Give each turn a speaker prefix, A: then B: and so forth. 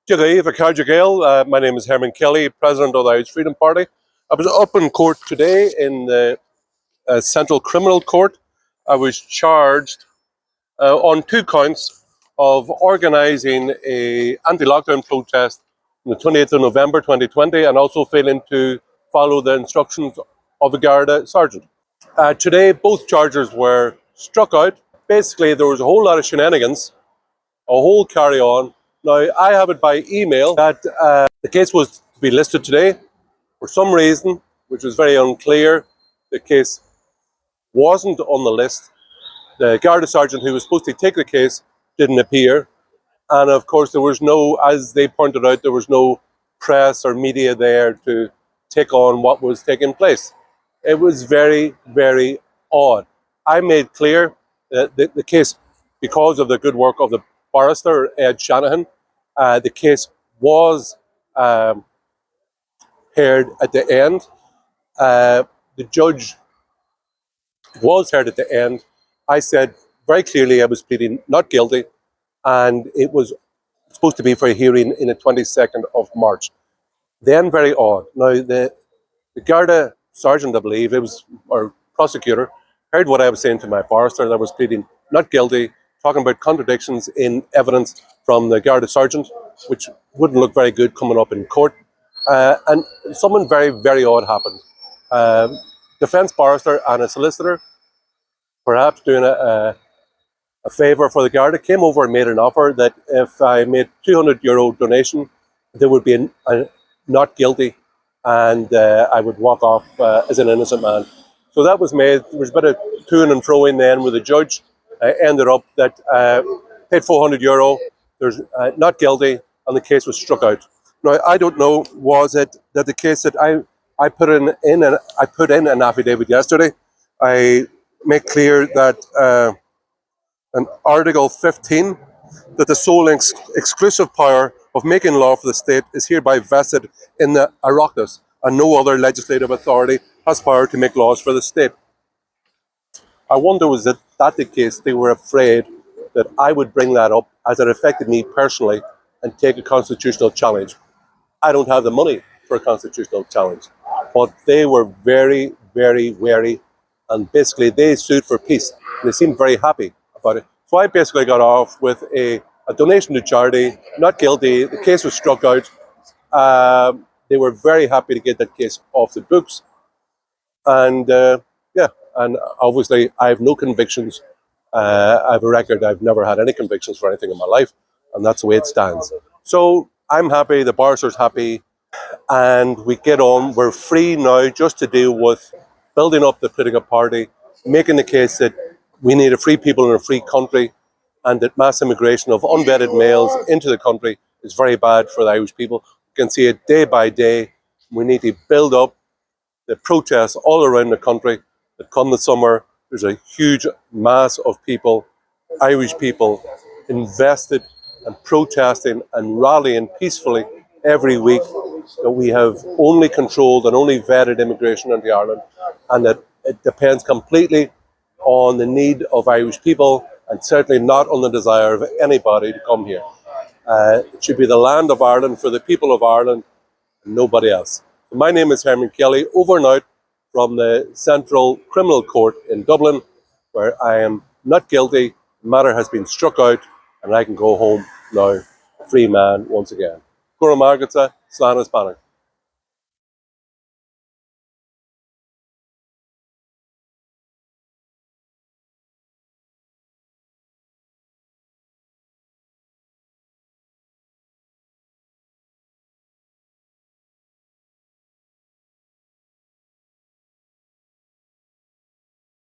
A: My name is Herman Kelly, President of the Irish Freedom Party. I was up in court today in the Central Criminal Court. I was charged on 2 counts of organising a anti-lockdown protest on the 28th of November 2020 and also failing to follow the instructions of a Garda sergeant. Today, both charges were struck out. Basically, there was a whole lot of shenanigans, a whole carry-on. Now, I have it by email that the case was to be listed today. For some reason, which was very unclear, the case wasn't on the list. The Garda sergeant who was supposed to take the case didn't appear. And of course, there was no, as they pointed out, there was no press or media there to take on what was taking place. It was very, very odd. I made clear that the case, because of the good work of the barrister, Ed Shanahan, the case was heard at the end. The judge was heard at the end. I said very clearly I was pleading not guilty, and it was supposed to be for a hearing in the 22nd of March. Then very odd. Now, the Garda sergeant, I believe, or prosecutor, heard what I was saying to my barrister, that I was pleading not guilty, talking about contradictions in evidence from the Garda sergeant, which wouldn't look very good coming up in court. And something very, very odd happened. Defence barrister and a solicitor, perhaps doing a favour for the Garda, came over and made an offer that if I made €200 donation, there would be a not guilty, and I would walk off as an innocent man. So that was made. There was a bit of to and fro in then with the judge. Ended up that paid €400. There's not guilty, and the case was struck out. Now, I don't know, was it that the case that I put in an affidavit yesterday. I make clear that in Article 15, that the sole exclusive power of making law for the state is hereby vested in the Oireachtas, and no other legislative authority has power to make laws for the state. I wonder, was that the case? They were afraid that I would bring that up as it affected me personally and take a constitutional challenge. I don't have the money for a constitutional challenge, but they were very, very wary, and basically they sued for peace. And they seemed very happy about it. So I basically got off with a donation to charity, not guilty. The case was struck out. They were very happy to get that case off the books. And and obviously I have no convictions. I have a record. I've never had any convictions for anything in my life, and that's the way it stands. So I'm happy, the barrister's happy, and we get on. We're free now just to deal with building up the political party, making the case that we need a free people in a free country, and that mass immigration of unvetted males into the country is very bad for the Irish people. You can see it day by day. We need to build up the protests all around the country that come the summer. There's a huge mass of people, Irish people, invested and protesting and rallying peacefully every week, that we have only controlled and only vetted immigration into Ireland, and that it depends completely on the need of Irish people, and certainly not on the desire of anybody to come here. It should be the land of Ireland for the people of Ireland and nobody else. So my name is Herman Kelly, over and out from the Central Criminal Court in Dublin, where I am not guilty. The matter has been struck out, and I can go home now, a free man once again. Cúra Margaretsa, Slán Hispanic.